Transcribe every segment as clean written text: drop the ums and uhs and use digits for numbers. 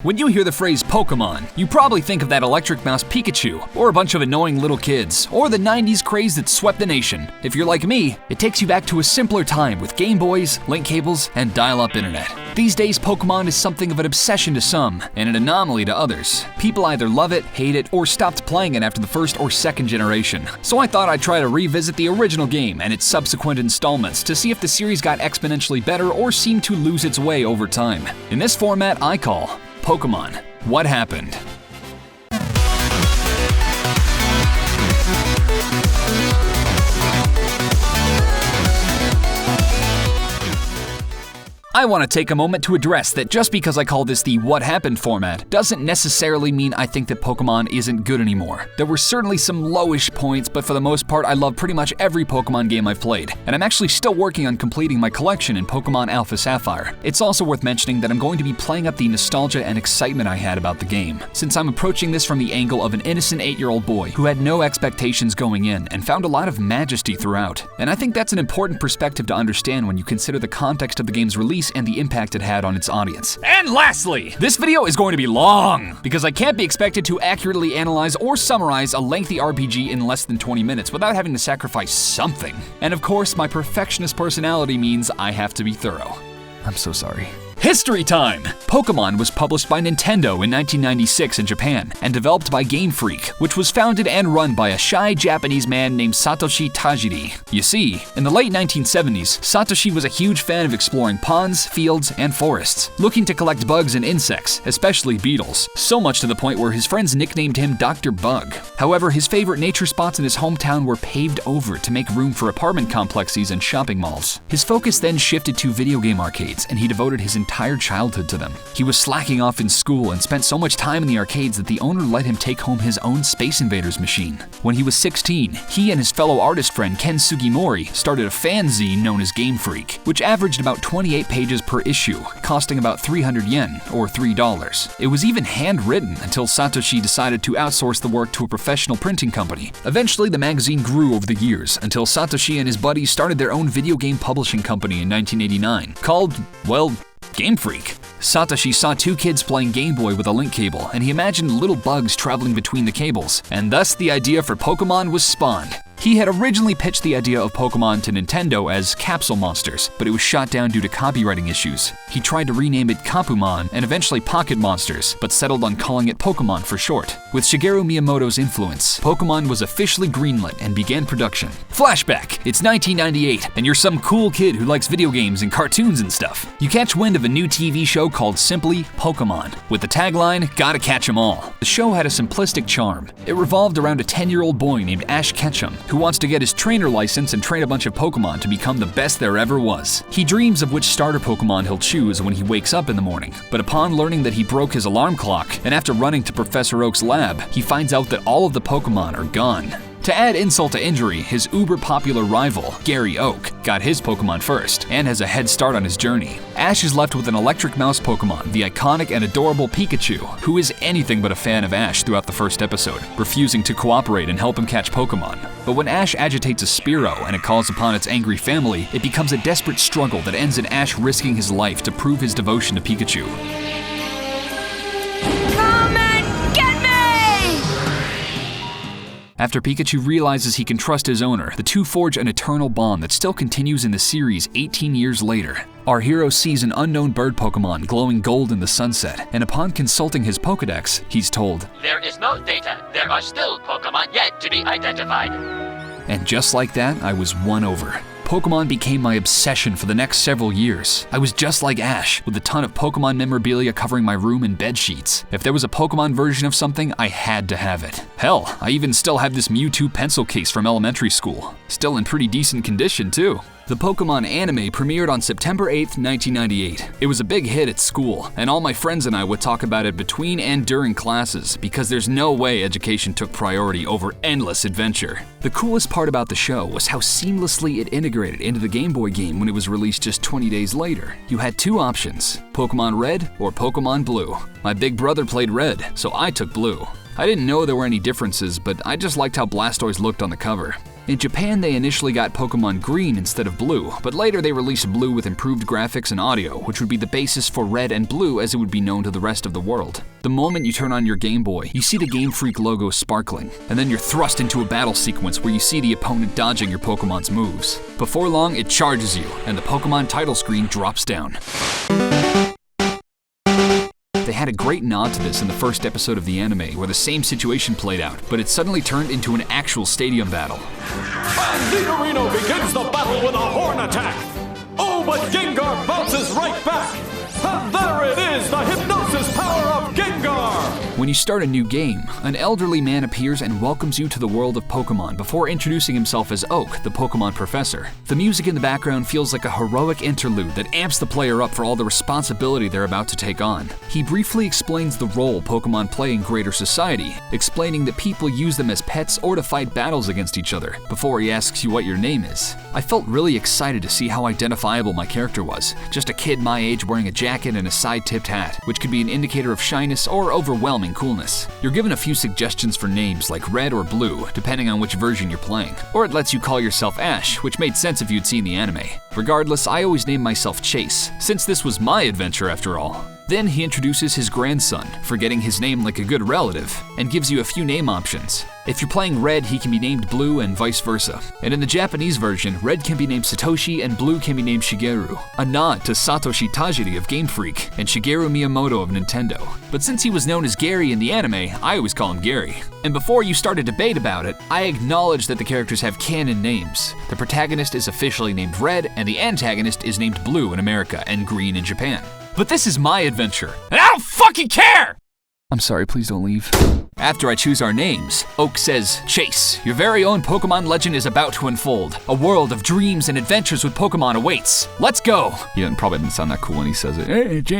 When you hear the phrase Pokemon, you probably think of that electric mouse Pikachu, or a bunch of annoying little kids, or the 90s craze that swept the nation. If you're like me, it takes you back to a simpler time with Game Boys, link cables, and dial-up internet. These days, Pokemon is something of an obsession to some, and an anomaly to others. People either love it, hate it, or stopped playing it after the first or second generation. So I thought I'd try to revisit the original game and its subsequent installments to see if the series got exponentially better or seemed to lose its way over time. In this format, I call Pokemon, What Happened? I want to take a moment to address that just because I call this the What Happened format doesn't necessarily mean I think that Pokemon isn't good anymore. There were certainly some lowish points, but for the most part I love pretty much every Pokemon game I've played, and I'm actually still working on completing my collection in Pokemon Alpha Sapphire. It's also worth mentioning that I'm going to be playing up the nostalgia and excitement I had about the game, since I'm approaching this from the angle of an innocent 8-year-old boy who had no expectations going in and found a lot of majesty throughout. And I think that's an important perspective to understand when you consider the context of the game's release and the impact it had on its audience. And lastly, this video is going to be long, because I can't be expected to accurately analyze or summarize a lengthy RPG in less than 20 minutes without having to sacrifice something. And of course, my perfectionist personality means I have to be thorough. I'm so sorry. History time! Pokemon was published by Nintendo in 1996 in Japan and developed by Game Freak, which was founded and run by a shy Japanese man named Satoshi Tajiri. You see, in the late 1970s, Satoshi was a huge fan of exploring ponds, fields, and forests, looking to collect bugs and insects, especially beetles, so much to the point where his friends nicknamed him Dr. Bug. However, his favorite nature spots in his hometown were paved over to make room for apartment complexes and shopping malls. His focus then shifted to video game arcades, and he devoted his entire childhood to them. He was slacking off in school and spent so much time in the arcades that the owner let him take home his own Space Invaders machine. When he was 16, he and his fellow artist friend Ken Sugimori started a fanzine known as Game Freak, which averaged about 28 pages per issue, costing about 300 yen, or $3. It was even handwritten until Satoshi decided to outsource the work to a professional printing company. Eventually, the magazine grew over the years until Satoshi and his buddies started their own video game publishing company in 1989, called, well, Game Freak. Satoshi saw two kids playing Game Boy with a link cable, and he imagined little bugs traveling between the cables, and thus the idea for Pokemon was spawned. He had originally pitched the idea of Pokemon to Nintendo as Capsule Monsters, but it was shot down due to copywriting issues. He tried to rename it Kapumon and eventually Pocket Monsters, but settled on calling it Pokemon for short. With Shigeru Miyamoto's influence, Pokemon was officially greenlit and began production. Flashback! It's 1998, and you're some cool kid who likes video games and cartoons and stuff. You catch wind of a new TV show called simply Pokemon, with the tagline, "Gotta catch 'em all." The show had a simplistic charm. It revolved around a 10-year-old boy named Ash Ketchum, who wants to get his trainer license and train a bunch of Pokemon to become the best there ever was. He dreams of which starter Pokemon he'll choose when he wakes up in the morning, but upon learning that he broke his alarm clock, and after running to Professor Oak's lab, he finds out that all of the Pokemon are gone. To add insult to injury, his uber-popular rival, Gary Oak, got his Pokemon first, and has a head start on his journey. Ash is left with an electric mouse Pokemon, the iconic and adorable Pikachu, who is anything but a fan of Ash throughout the first episode, refusing to cooperate and help him catch Pokemon. But when Ash agitates a Spearow and it calls upon its angry family, it becomes a desperate struggle that ends in Ash risking his life to prove his devotion to Pikachu. After Pikachu realizes he can trust his owner, the two forge an eternal bond that still continues in the series 18 years later. Our hero sees an unknown bird Pokemon glowing gold in the sunset, and upon consulting his Pokedex, he's told, "There is no data. There are still Pokemon yet to be identified." And just like that, I was won over. Pokemon became my obsession for the next several years. I was just like Ash, with a ton of Pokemon memorabilia covering my room and bed sheets. If there was a Pokemon version of something, I had to have it. Hell, I even still have this Mewtwo pencil case from elementary school. Still in pretty decent condition, too. The Pokemon anime premiered on September 8th, 1998. It was a big hit at school, and all my friends and I would talk about it between and during classes, because there's no way education took priority over endless adventure. The coolest part about the show was how seamlessly it integrated into the Game Boy game when it was released just 20 days later. You had two options, Pokemon Red or Pokemon Blue. My big brother played Red, so I took Blue. I didn't know there were any differences, but I just liked how Blastoise looked on the cover. In Japan, they initially got Pokemon Green instead of Blue, but later they released Blue with improved graphics and audio, which would be the basis for Red and Blue as it would be known to the rest of the world. The moment you turn on your Game Boy, you see the Game Freak logo sparkling, and then you're thrust into a battle sequence where you see the opponent dodging your Pokemon's moves. Before long, it charges you, and the Pokemon title screen drops down. They had a great nod to this in the first episode of the anime, where the same situation played out, but it suddenly turned into an actual stadium battle. And Nidorino begins the battle with a horn attack! Oh, but Gengar bounces right back! And there it is, the hypnosis power of Gengar! When you start a new game, an elderly man appears and welcomes you to the world of Pokemon before introducing himself as Oak, the Pokemon professor. The music in the background feels like a heroic interlude that amps the player up for all the responsibility they're about to take on. He briefly explains the role Pokemon play in greater society, explaining that people use them as pets or to fight battles against each other, before he asks you what your name is. I felt really excited to see how identifiable my character was, just a kid my age wearing a jacket and a side-tipped hat, which could be an indicator of shyness or overwhelming coolness. You're given a few suggestions for names like Red or Blue, depending on which version you're playing. Or it lets you call yourself Ash, which made sense if you'd seen the anime. Regardless, I always named myself Chase, since this was my adventure after all. Then he introduces his grandson, forgetting his name like a good relative, and gives you a few name options. If you're playing Red, he can be named Blue and vice versa. And in the Japanese version, Red can be named Satoshi and Blue can be named Shigeru, a nod to Satoshi Tajiri of Game Freak and Shigeru Miyamoto of Nintendo. But since he was known as Gary in the anime, I always call him Gary. And before you start a debate about it, I acknowledge that the characters have canon names. The protagonist is officially named Red, and the antagonist is named Blue in America and Green in Japan. But this is my adventure, and I don't fucking care! I'm sorry, please don't leave. After I choose our names, Oak says, Chase, your very own Pokemon legend is about to unfold. A world of dreams and adventures with Pokemon awaits. Let's go! Yeah, and probably doesn't sound that cool when he says it.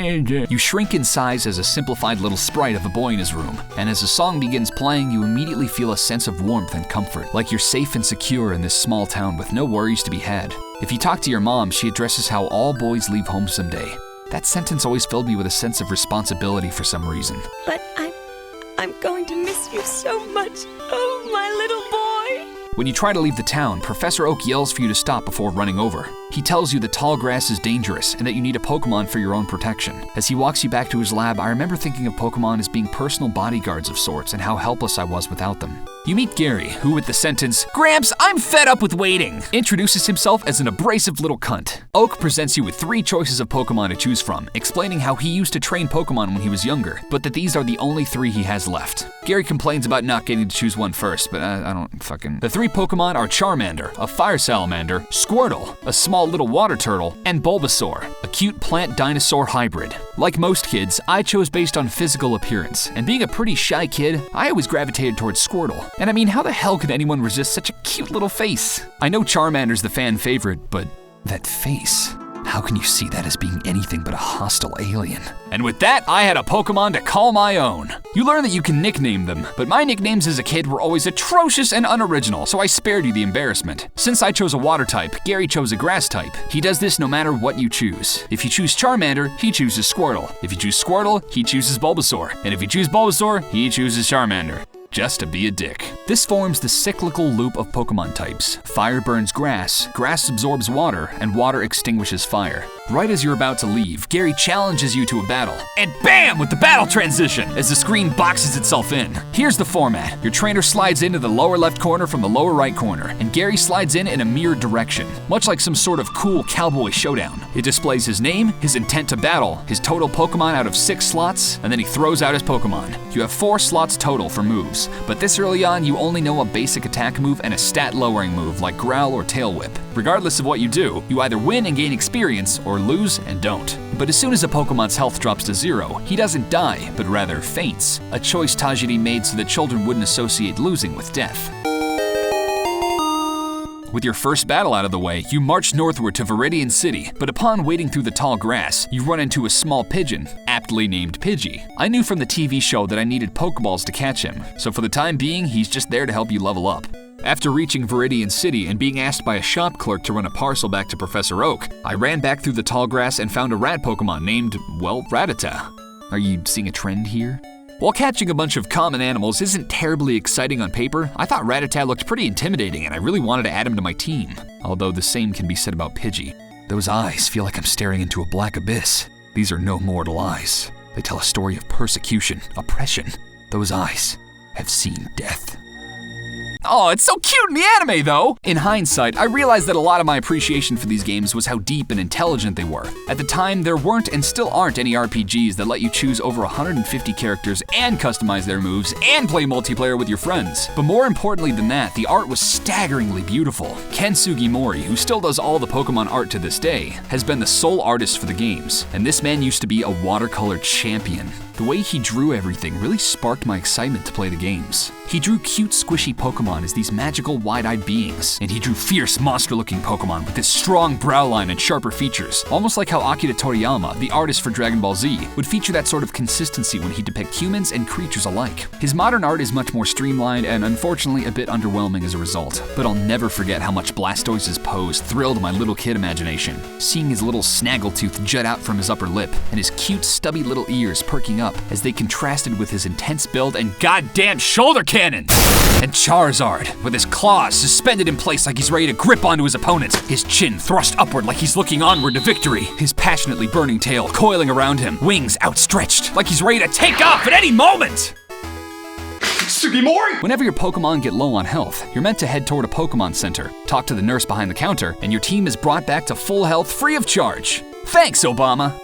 You shrink in size as a simplified little sprite of a boy in his room. And as the song begins playing, you immediately feel a sense of warmth and comfort, like you're safe and secure in this small town with no worries to be had. If you talk to your mom, she addresses how all boys leave home someday. That sentence always filled me with a sense of responsibility for some reason. But I'm going to miss you so much. Oh, my little boy. When you try to leave the town, Professor Oak yells for you to stop before running over. He tells you that tall grass is dangerous and that you need a Pokemon for your own protection. As he walks you back to his lab, I remember thinking of Pokemon as being personal bodyguards of sorts and how helpless I was without them. You meet Gary, who with the sentence, Gramps, I'm fed up with waiting, introduces himself as an abrasive little cunt. Oak presents you with 3 choices of Pokemon to choose from, explaining how he used to train Pokemon when he was younger, but that these are the only 3 he has left. Gary complains about not getting to choose one first, but I don't fucking... The 3 Pokemon are Charmander, a fire salamander, Squirtle, a small little water turtle, and Bulbasaur, a cute plant dinosaur hybrid. Like most kids, I chose based on physical appearance, and being a pretty shy kid, I always gravitated towards Squirtle. And I mean, how the hell could anyone resist such a cute little face? I know Charmander's the fan favorite, but that face, how can you see that as being anything but a hostile alien? And with that, I had a Pokemon to call my own. You learn that you can nickname them, but my nicknames as a kid were always atrocious and unoriginal, so I spared you the embarrassment. Since I chose a water type, Gary chose a grass type. He does this no matter what you choose. If you choose Charmander, he chooses Squirtle. If you choose Squirtle, he chooses Bulbasaur. And if you choose Bulbasaur, he chooses Charmander. Just to be a dick. This forms the cyclical loop of Pokemon types. Fire burns grass, grass absorbs water, and water extinguishes fire. Right as you're about to leave, Gary challenges you to a battle. And BAM! With the battle transition! As the screen boxes itself in. Here's the format. Your trainer slides into the lower left corner from the lower right corner, and Gary slides in a mirrored direction, much like some sort of cool cowboy showdown. It displays his name, his intent to battle, his total Pokemon out of 6 slots, and then he throws out his Pokemon. You have 4 slots total for moves, but this early on you only know a basic attack move and a stat lowering move like Growl or Tail Whip. Regardless of what you do, you either win and gain experience or lose and don't. But as soon as a Pokemon's health drops to 0, he doesn't die, but rather faints, a choice Tajiri made so that children wouldn't associate losing with death. With your first battle out of the way, you march northward to Viridian City, but upon wading through the tall grass, you run into a small pigeon, aptly named Pidgey. I knew from the TV show that I needed Pokeballs to catch him, so for the time being, he's just there to help you level up. After reaching Viridian City and being asked by a shop clerk to run a parcel back to Professor Oak, I ran back through the tall grass and found a rat Pokemon named, well, Rattata. Are you seeing a trend here? While catching a bunch of common animals isn't terribly exciting on paper, I thought Rattata looked pretty intimidating and I really wanted to add him to my team. Although the same can be said about Pidgey. Those eyes feel like I'm staring into a black abyss. These are no mortal eyes. They tell a story of persecution, oppression. Those eyes have seen death. Oh, it's so cute in the anime, though! In hindsight, I realized that a lot of my appreciation for these games was how deep and intelligent they were. At the time, there weren't and still aren't any RPGs that let you choose over 150 characters and customize their moves and play multiplayer with your friends. But more importantly than that, the art was staggeringly beautiful. Ken Sugimori, who still does all the Pokemon art to this day, has been the sole artist for the games, and this man used to be a watercolor champion. The way he drew everything really sparked my excitement to play the games. He drew cute, squishy Pokemon as these magical, wide-eyed beings, and he drew fierce, monster-looking Pokemon with this strong brow line and sharper features, almost like how Akira Toriyama, the artist for Dragon Ball Z, would feature that sort of consistency when he depicts humans and creatures alike. His modern art is much more streamlined and unfortunately a bit underwhelming as a result, but I'll never forget how much Blastoise's pose thrilled my little kid imagination. Seeing his little snaggletooth jut out from his upper lip, and his cute, stubby little ears perking up as they contrasted with his intense build and goddamn shoulder cannons! And Charizard, with his claws suspended in place like he's ready to grip onto his opponents, his chin thrust upward like he's looking onward to victory, his passionately burning tail coiling around him, wings outstretched like he's ready to take off at any moment! Sugimori! Whenever your Pokemon get low on health, you're meant to head toward a Pokemon Center, talk to the nurse behind the counter, and your team is brought back to full health free of charge. Thanks, Obama!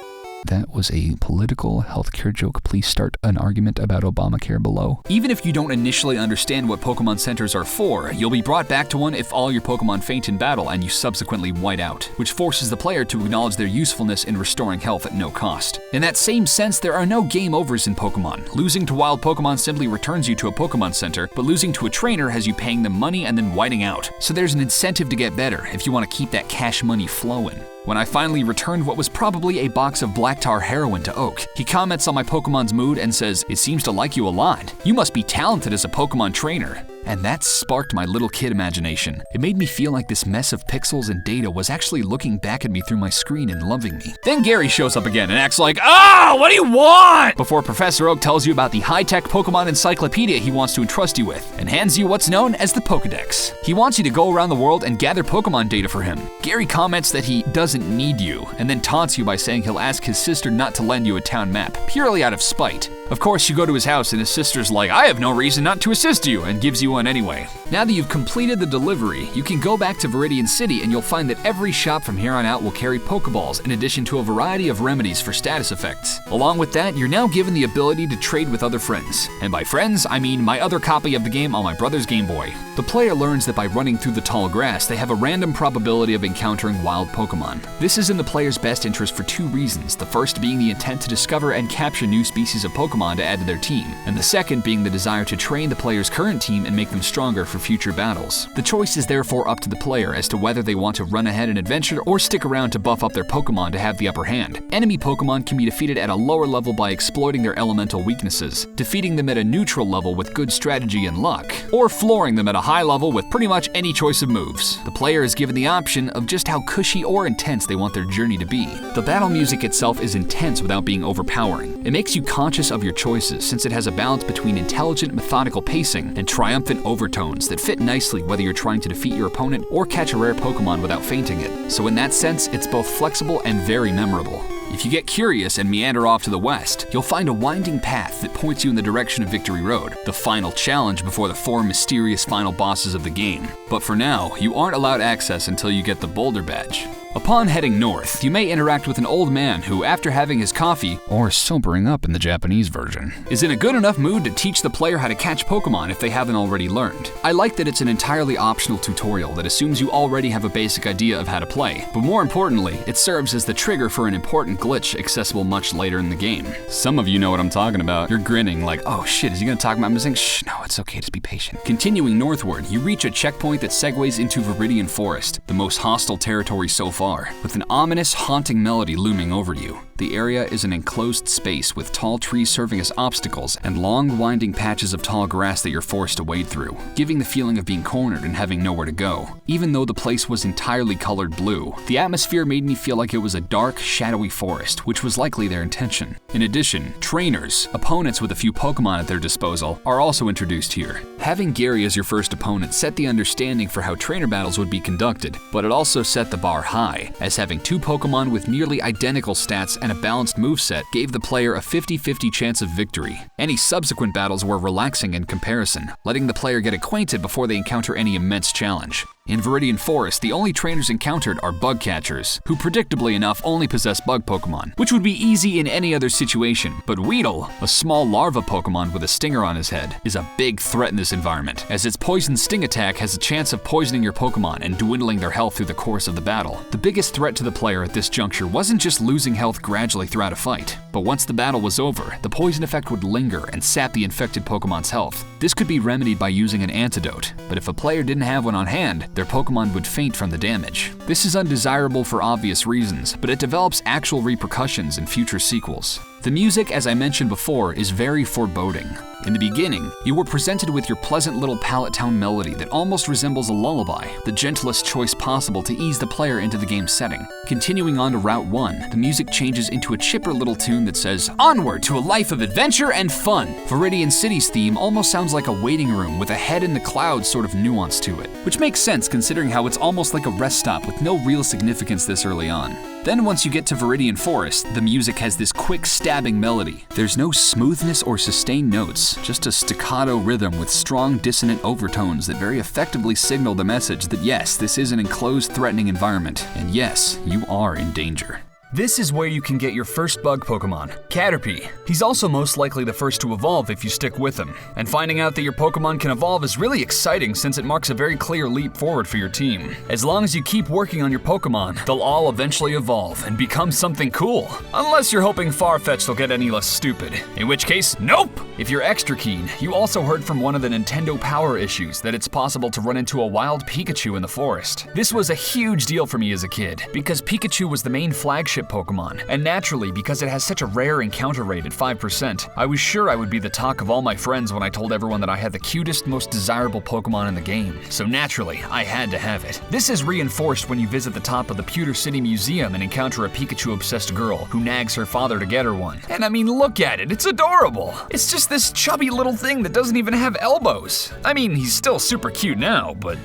That was a political healthcare joke. Please start an argument about Obamacare below. Even if you don't initially understand what Pokemon Centers are for, you'll be brought back to one if all your Pokemon faint in battle and you subsequently white out, which forces the player to acknowledge their usefulness in restoring health at no cost. In that same sense, there are no game overs in Pokemon. Losing to wild Pokemon simply returns you to a Pokemon Center, but losing to a trainer has you paying them money and then whiting out. So there's an incentive to get better if you want to keep that cash money flowing. When I finally returned what was probably a box of black tar heroin to Oak, he comments on my Pokemon's mood and says, "It seems to like you a lot. You must be talented as a Pokemon trainer." And that sparked my little kid imagination. It made me feel like this mess of pixels and data was actually looking back at me through my screen and loving me. Then Gary shows up again and acts like, "Oh, what do you want?" Before Professor Oak tells you about the high-tech Pokemon encyclopedia he wants to entrust you with, and hands you what's known as the Pokedex. He wants you to go around the world and gather Pokemon data for him. Gary comments that he doesn't need you, and then taunts you by saying he'll ask his sister not to lend you a town map, purely out of spite. Of course, you go to his house and his sister's like, "I have no reason not to assist you," and gives you one anyway. Now that you've completed the delivery, you can go back to Viridian City and you'll find that every shop from here on out will carry Pokeballs in addition to a variety of remedies for status effects. Along with that, you're now given the ability to trade with other friends. And by friends, I mean my other copy of the game on my brother's Game Boy. The player learns that by running through the tall grass, they have a random probability of encountering wild Pokemon. This is in the player's best interest for two reasons, the first being the intent to discover and capture new species of Pokemon to add to their team, and the second being the desire to train the player's current team and make them stronger for future battles. The choice is therefore up to the player as to whether they want to run ahead and adventure or stick around to buff up their Pokemon to have the upper hand. Enemy Pokemon can be defeated at a lower level by exploiting their elemental weaknesses, defeating them at a neutral level with good strategy and luck, or flooring them at a high level with pretty much any choice of moves. The player is given the option of just how cushy or intense they want their journey to be. The battle music itself is intense without being overpowering. It makes you conscious of your choices since it has a balance between intelligent, methodical pacing and triumphant overtones that fit nicely whether you're trying to defeat your opponent or catch a rare Pokemon without fainting it. So in that sense, it's both flexible and very memorable. If you get curious and meander off to the west, you'll find a winding path that points you in the direction of Victory Road, the final challenge before the 4 mysterious final bosses of the game. But for now, you aren't allowed access until you get the Boulder Badge. Upon heading north, you may interact with an old man who, after having his coffee, or sobering up in the Japanese version, is in a good enough mood to teach the player how to catch Pokemon if they haven't already learned. I like that it's an entirely optional tutorial that assumes you already have a basic idea of how to play, but more importantly, it serves as the trigger for an important glitch accessible much later in the game. Some of you know what I'm talking about. You're grinning like, "Oh shit, is he gonna talk about missing?" Shh, no, it's okay, just be patient. Continuing northward, you reach a checkpoint that segues into Viridian Forest, the most hostile territory so far, with an ominous, haunting melody looming over you. The area is an enclosed space with tall trees serving as obstacles and long, winding patches of tall grass that you're forced to wade through, giving the feeling of being cornered and having nowhere to go. Even though the place was entirely colored blue, the atmosphere made me feel like it was a dark, shadowy forest, which was likely their intention. In addition, trainers, opponents with a few Pokemon at their disposal, are also introduced here. Having Gary as your first opponent set the understanding for how trainer battles would be conducted, but it also set the bar high, as having two Pokemon with nearly identical stats and a balanced moveset gave the player a 50-50 chance of victory. Any subsequent battles were relaxing in comparison, letting the player get acquainted before they encounter any immense challenge. In Viridian Forest, the only trainers encountered are bug catchers, who predictably enough only possess bug Pokemon, which would be easy in any other situation, but Weedle, a small larva Pokemon with a stinger on his head, is a big threat in this environment, as its poison sting attack has a chance of poisoning your Pokemon and dwindling their health through the course of the battle. The biggest threat to the player at this juncture wasn't just losing health gradually throughout a fight, but once the battle was over, the poison effect would linger and sap the infected Pokemon's health. This could be remedied by using an antidote, but if a player didn't have one on hand, their Pokemon would faint from the damage. This is undesirable for obvious reasons, but it develops actual repercussions in future sequels. The music, as I mentioned before, is very foreboding. In the beginning, you were presented with your pleasant little palate town melody that almost resembles a lullaby, the gentlest choice possible to ease the player into the game's setting. Continuing on to Route 1, the music changes into a chipper little tune that says, "Onward to a life of adventure and fun." Viridian City's theme almost sounds like a waiting room with a head in the clouds sort of nuance to it, which makes sense considering how it's almost like a rest stop with no real significance this early on. Then once you get to Viridian Forest, the music has this quick stabbing melody. There's no smoothness or sustained notes, just a staccato rhythm with strong dissonant overtones that very effectively signal the message that yes, this is an enclosed, threatening environment, and yes, you are in danger. This is where you can get your first bug Pokemon, Caterpie. He's also most likely the first to evolve if you stick with him. And finding out that your Pokemon can evolve is really exciting since it marks a very clear leap forward for your team. As long as you keep working on your Pokemon, they'll all eventually evolve and become something cool. Unless you're hoping Farfetch'd will get any less stupid. In which case, nope! If you're extra keen, you also heard from one of the Nintendo Power issues that it's possible to run into a wild Pikachu in the forest. This was a huge deal for me as a kid, because Pikachu was the main flagship Pokemon, and naturally, because it has such a rare encounter rate at 5%, I was sure I would be the talk of all my friends when I told everyone that I had the cutest, most desirable Pokemon in the game. So naturally, I had to have it. This is reinforced when you visit the top of the Pewter City Museum and encounter a Pikachu-obsessed girl who nags her father to get her one. And I mean, look at it, it's adorable! It's just this chubby little thing that doesn't even have elbows. I mean, he's still super cute now, but...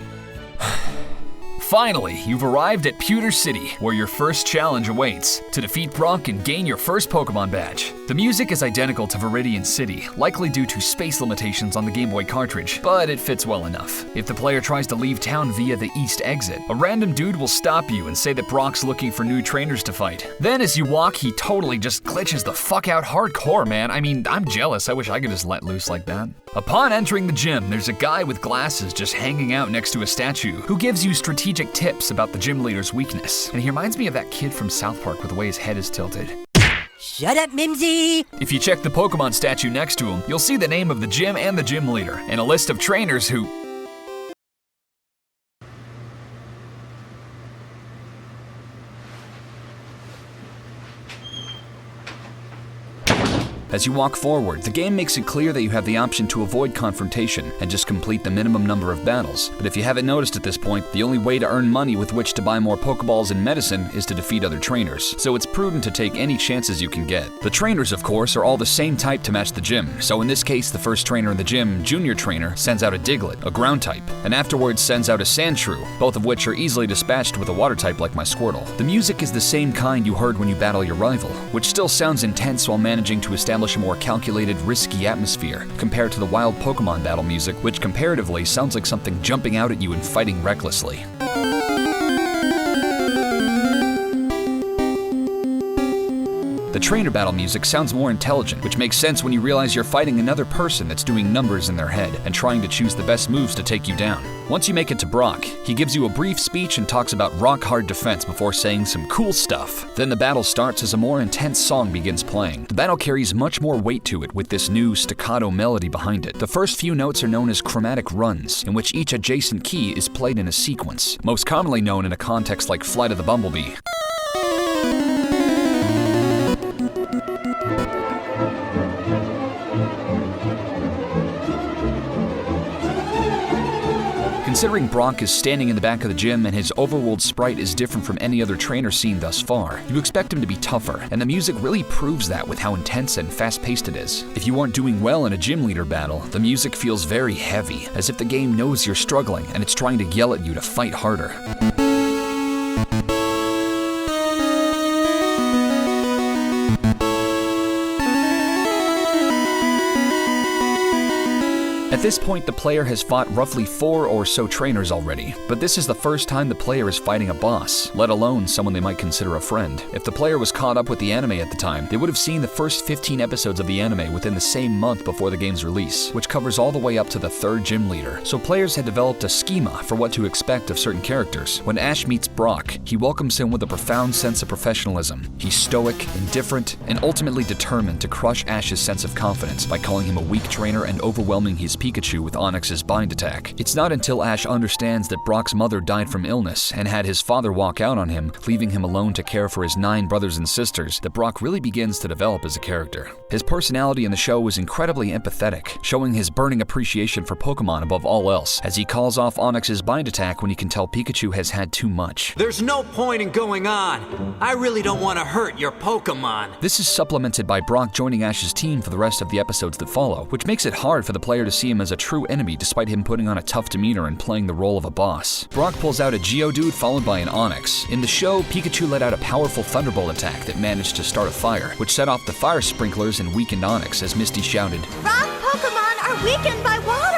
Finally, you've arrived at Pewter City, where your first challenge awaits, to defeat Brock and gain your first Pokemon badge. The music is identical to Viridian City, likely due to space limitations on the Gameboy cartridge, but it fits well enough. If the player tries to leave town via the east exit, a random dude will stop you and say that Brock's looking for new trainers to fight. Then as you walk, he totally just glitches the fuck out hardcore, man. I mean, I'm jealous. I wish I could just let loose like that. Upon entering the gym, there's a guy with glasses just hanging out next to a statue who gives you strategic tips about the gym leader's weakness. And he reminds me of that kid from South Park with the way his head is tilted. Shut up, Mimsy! If you check the Pokemon statue next to him, you'll see the name of the gym and the gym leader, and a list of trainers who... As you walk forward, the game makes it clear that you have the option to avoid confrontation and just complete the minimum number of battles. But if you haven't noticed at this point, the only way to earn money with which to buy more Pokeballs and medicine is to defeat other trainers, so it's prudent to take any chances you can get. The trainers, of course, are all the same type to match the gym, so in this case, the first trainer in the gym, Junior Trainer, sends out a Diglett, a ground type, and afterwards sends out a Sandshrew, both of which are easily dispatched with a water type like my Squirtle. The music is the same kind you heard when you battle your rival, which still sounds intense while managing to establish a more calculated, risky atmosphere, compared to the wild Pokemon battle music, which comparatively sounds like something jumping out at you and fighting recklessly. The trainer battle music sounds more intelligent, which makes sense when you realize you're fighting another person that's doing numbers in their head and trying to choose the best moves to take you down. Once you make it to Brock, he gives you a brief speech and talks about rock-hard defense before saying some cool stuff. Then the battle starts as a more intense song begins playing. The battle carries much more weight to it with this new staccato melody behind it. The first few notes are known as chromatic runs, in which each adjacent key is played in a sequence, most commonly known in a context like Flight of the Bumblebee. Considering Brock is standing in the back of the gym and his overworld sprite is different from any other trainer seen thus far, you expect him to be tougher, and the music really proves that with how intense and fast-paced it is. If you aren't doing well in a gym leader battle, the music feels very heavy, as if the game knows you're struggling and it's trying to yell at you to fight harder. At this point, the player has fought roughly 4 or so trainers already, but this is the first time the player is fighting a boss, let alone someone they might consider a friend. If the player was caught up with the anime at the time, they would have seen the first 15 episodes of the anime within the same month before the game's release, which covers all the way up to the 3rd gym leader. So players had developed a schema for what to expect of certain characters. When Ash meets Brock, he welcomes him with a profound sense of professionalism. He's stoic, indifferent, and ultimately determined to crush Ash's sense of confidence by calling him a weak trainer and overwhelming his Pikachu with Onix's bind attack. It's not until Ash understands that Brock's mother died from illness and had his father walk out on him, leaving him alone to care for his 9 brothers and sisters, that Brock really begins to develop as a character. His personality in the show is incredibly empathetic, showing his burning appreciation for Pokemon above all else, as he calls off Onix's bind attack when he can tell Pikachu has had too much. There's no point in going on. I really don't want to hurt your Pokemon. This is supplemented by Brock joining Ash's team for the rest of the episodes that follow, which makes it hard for the player to see him as a true enemy despite him putting on a tough demeanor and playing the role of a boss. Brock pulls out a Geodude followed by an Onix. In the show, Pikachu let out a powerful Thunderbolt attack that managed to start a fire, which set off the fire sprinklers and weakened Onix as Misty shouted, "Rock Pokemon are weakened by water!"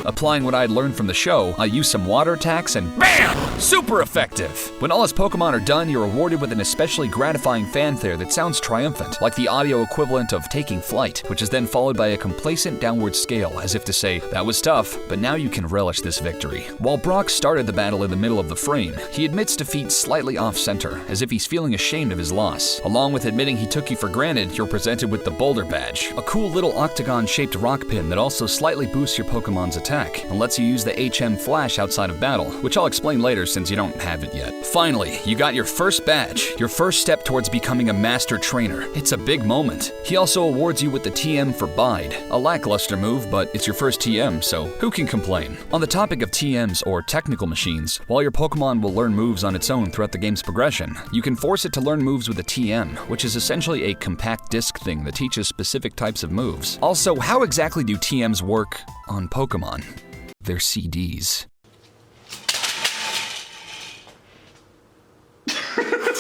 Applying what I had learned from the show, I used some water attacks and BAM! Super effective! When all his Pokemon are done, you're rewarded with an especially gratifying fanfare that sounds triumphant, like the audio equivalent of taking flight, which is then followed by a complacent downward scale, as if to say, that was tough, but now you can relish this victory. While Brock started the battle in the middle of the frame, he admits defeat slightly off-center, as if he's feeling ashamed of his loss. Along with admitting he took you for granted, you're presented with the Boulder Badge, a cool little octagon-shaped rock pin that also slightly boosts your Pokemon's attack and lets you use the HM Flash outside of battle, which I'll explain later since you don't have it yet. Finally, you got your first badge, your first step towards becoming a master trainer. It's a big moment. He also awards you with the TM for Bide, a lackluster move, but it's your first TM, so who can complain? On the topic of TMs, or technical machines, while your Pokemon will learn moves on its own throughout the game's progression, you can force it to learn moves with a TM, which is essentially a compact disc thing that teaches specific types of moves. Also, how exactly do TMs work on Pokemon? They're CDs.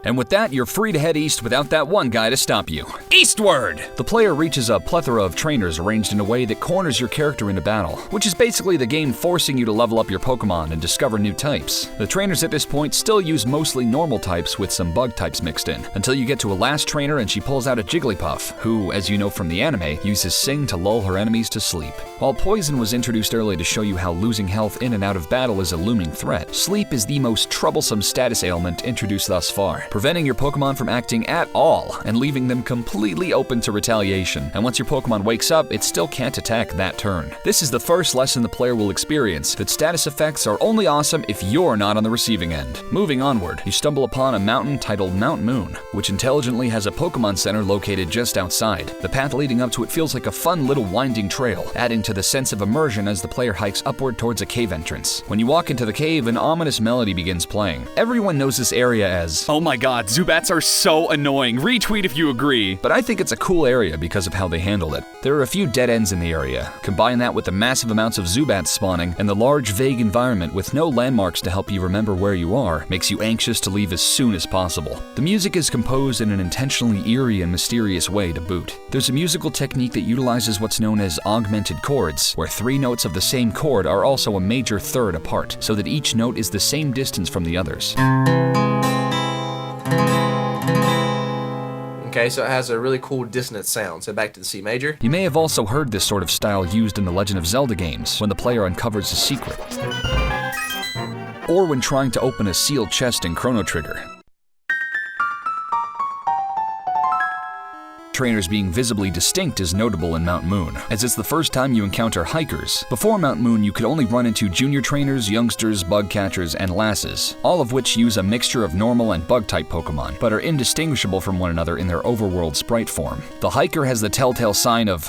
And with that, you're free to head east without that one guy to stop you. Eastward! The player reaches a plethora of trainers arranged in a way that corners your character into battle, which is basically the game forcing you to level up your Pokemon and discover new types. The trainers at this point still use mostly normal types with some bug types mixed in, until you get to a last trainer and she pulls out a Jigglypuff, who, as you know from the anime, uses Sing to lull her enemies to sleep. While Poison was introduced early to show you how losing health in and out of battle is a looming threat, Sleep is the most troublesome status ailment introduced thus far, preventing your Pokemon from acting at all and leaving them completely open to retaliation. And once your Pokemon wakes up, it still can't attack that turn. This is the first lesson the player will experience, that status effects are only awesome if you're not on the receiving end. Moving onward, you stumble upon a mountain titled Mount Moon, which intelligently has a Pokemon Center located just outside. The path leading up to it feels like a fun little winding trail, adding to the sense of immersion as the player hikes upward towards a cave entrance. When you walk into the cave, an ominous melody begins playing. Everyone knows this area as, "Oh my god, Zubats are so annoying, retweet if you agree." But I think it's a cool area because of how they handled it. There are a few dead ends in the area. Combine that with the massive amounts of Zubats spawning, and the large vague environment with no landmarks to help you remember where you are makes you anxious to leave as soon as possible. The music is composed in an intentionally eerie and mysterious way to boot. There's a musical technique that utilizes what's known as augmented chords, where 3 notes of the same chord are also a major third apart, so that each note is the same distance from the others. Okay, so it has a really cool dissonant sound. So back to the C major. You may have also heard this sort of style used in the Legend of Zelda games when the player uncovers a secret, or when trying to open a sealed chest in Chrono Trigger. Trainers being visibly distinct is notable in Mount Moon, as it's the first time you encounter hikers. Before Mount Moon, you could only run into junior trainers, youngsters, bug catchers, and lasses, all of which use a mixture of normal and bug-type Pokemon, but are indistinguishable from one another in their overworld sprite form. The hiker has the telltale sign of,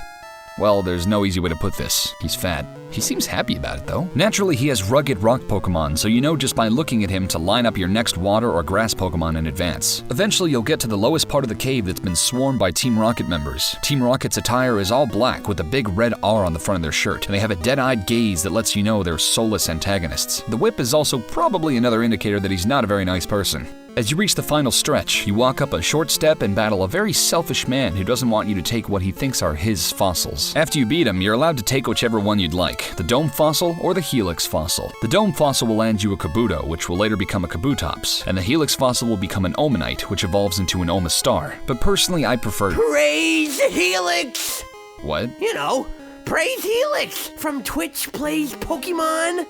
well, there's no easy way to put this. He's fat. He seems happy about it though. Naturally, he has rugged rock Pokemon, so you know just by looking at him to line up your next water or grass Pokemon in advance. Eventually, you'll get to the lowest part of the cave that's been swarmed by Team Rocket members. Team Rocket's attire is all black with a big red R on the front of their shirt, and they have a dead-eyed gaze that lets you know they're soulless antagonists. The whip is also probably another indicator that he's not a very nice person. As you reach the final stretch, you walk up a short step and battle a very selfish man who doesn't want you to take what he thinks are his fossils. After you beat him, you're allowed to take whichever one you'd like, the Dome Fossil or the Helix Fossil. The Dome Fossil will land you a Kabuto, which will later become a Kabutops, and the Helix Fossil will become an Omanite, which evolves into an Omastar. But personally, I prefer... Praise Helix! What? You know, Praise Helix from Twitch Plays Pokemon.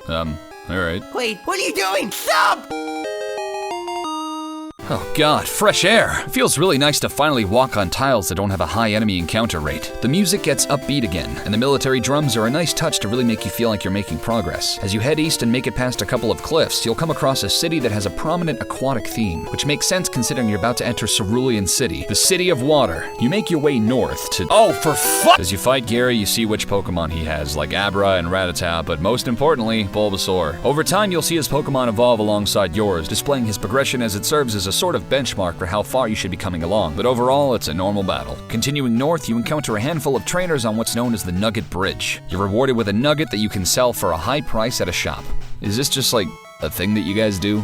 Alright. Wait, what are you doing? Stop! Oh god, fresh air! It feels really nice to finally walk on tiles that don't have a high enemy encounter rate. The music gets upbeat again, and the military drums are a nice touch to really make you feel like you're making progress. As you head east and make it past a couple of cliffs, you'll come across a city that has a prominent aquatic theme, which makes sense considering you're about to enter Cerulean City, the City of Water. You make your way north to... Oh, for fuck! As you fight Gary, you see which Pokemon he has, like Abra and Rattata, but most importantly, Bulbasaur. Over time, you'll see his Pokemon evolve alongside yours, displaying his progression as it serves as a sort of benchmark for how far you should be coming along, but overall, it's a normal battle. Continuing north, you encounter a handful of trainers on what's known as the Nugget Bridge. You're rewarded with a nugget that you can sell for a high price at a shop. Is this just like a thing that you guys do?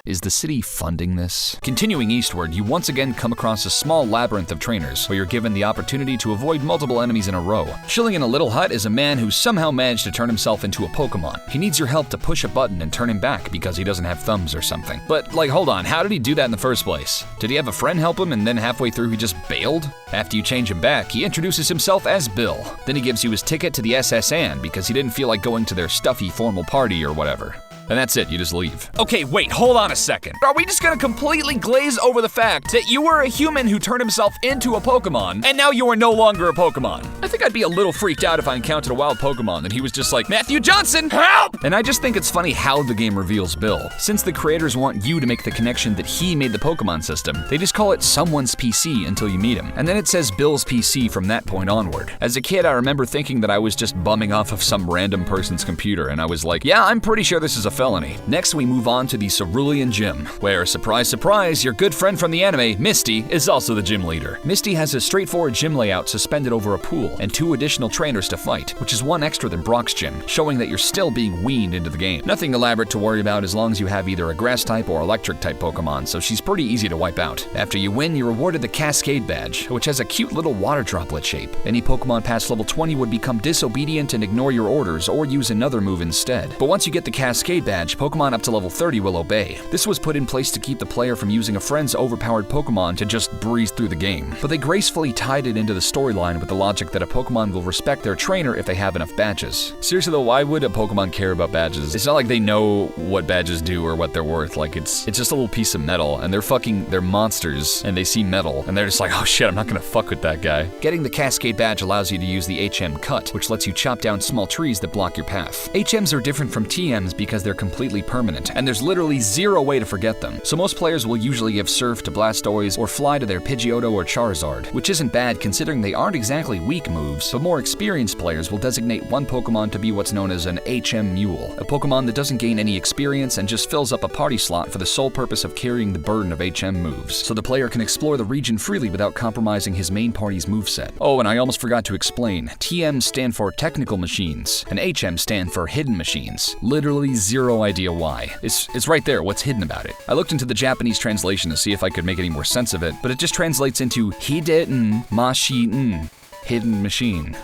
Is the city funding this? Continuing eastward, you once again come across a small labyrinth of trainers, where you're given the opportunity to avoid multiple enemies in a row. Chilling in a little hut is a man who somehow managed to turn himself into a Pokemon. He needs your help to push a button and turn him back because he doesn't have thumbs or something. But, like, hold on, how did he do that in the first place? Did he have a friend help him and then halfway through he just bailed? After you change him back, he introduces himself as Bill. Then he gives you his ticket to the SS Anne because he didn't feel like going to their stuffy formal party or whatever. And that's it, you just leave. Okay, wait, hold on a second. Are we just gonna completely glaze over the fact that you were a human who turned himself into a Pokemon, and now you are no longer a Pokemon? I think I'd be a little freaked out if I encountered a wild Pokemon and he was just like, Matthew Johnson, help! And I just think it's funny how the game reveals Bill. Since the creators want you to make the connection that he made the Pokemon system, they just call it someone's PC until you meet him. And then it says Bill's PC from that point onward. As a kid, I remember thinking that I was just bumming off of some random person's computer, and I was like, yeah, I'm pretty sure this is a felony. Next, we move on to the Cerulean Gym, where, surprise, surprise, your good friend from the anime, Misty, is also the gym leader. Misty has a straightforward gym layout suspended over a pool, and 2 additional trainers to fight, which is 1 extra than Brock's gym, showing that you're still being weaned into the game. Nothing elaborate to worry about as long as you have either a grass-type or electric-type Pokemon, so she's pretty easy to wipe out. After you win, you're rewarded the Cascade Badge, which has a cute little water droplet shape. Any Pokemon past level 20 would become disobedient and ignore your orders, or use another move instead. But once you get the Cascade Badge, Pokemon up to level 30 will obey. This was put in place to keep the player from using a friend's overpowered Pokemon to just breeze through the game. But they gracefully tied it into the storyline with the logic that a Pokemon will respect their trainer if they have enough badges. Seriously though, why would a Pokemon care about badges? It's not like they know what badges do or what they're worth. Like, it's just a little piece of metal, and they're monsters, and they see metal, and they're just like, oh shit, I'm not gonna fuck with that guy. Getting the Cascade Badge allows you to use the HM Cut, which lets you chop down small trees that block your path. HMs are different from TMs because they're completely permanent, and there's literally 0 way to forget them. So most players will usually give Surf to Blastoise or Fly to their Pidgeotto or Charizard, which isn't bad considering they aren't exactly weak moves, but more experienced players will designate one Pokemon to be what's known as an HM Mule, a Pokemon that doesn't gain any experience and just fills up a party slot for the sole purpose of carrying the burden of HM moves, so the player can explore the region freely without compromising his main party's moveset. Oh, and I almost forgot to explain, TMs stand for Technical Machines, and HM stand for Hidden Machines. Literally 0 idea why. It's right there, what's hidden about it. I looked into the Japanese translation to see if I could make any more sense of it, but it just translates into Hidden Machine, Hidden Machine.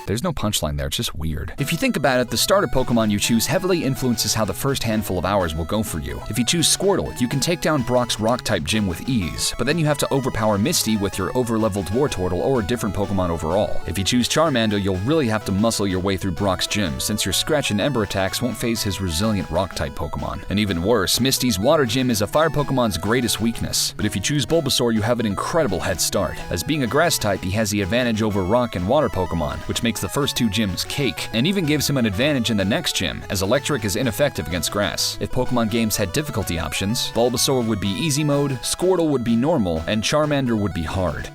There's no punchline there, it's just weird. If you think about it, the starter Pokemon you choose heavily influences how the first handful of hours will go for you. If you choose Squirtle, you can take down Brock's Rock-type gym with ease, but then you have to overpower Misty with your over-leveled Wartortle or a different Pokemon overall. If you choose Charmander, you'll really have to muscle your way through Brock's gym, since your Scratch and Ember attacks won't phase his resilient Rock-type Pokemon. And even worse, Misty's Water Gym is a Fire Pokemon's greatest weakness, but if you choose Bulbasaur, you have an incredible head start. As being a Grass-type, he has the advantage over Rock and Water Pokemon, which makes the first 2 gyms cake, and even gives him an advantage in the next gym, as Electric is ineffective against Grass. If Pokemon games had difficulty options, Bulbasaur would be easy mode, Squirtle would be normal, and Charmander would be hard.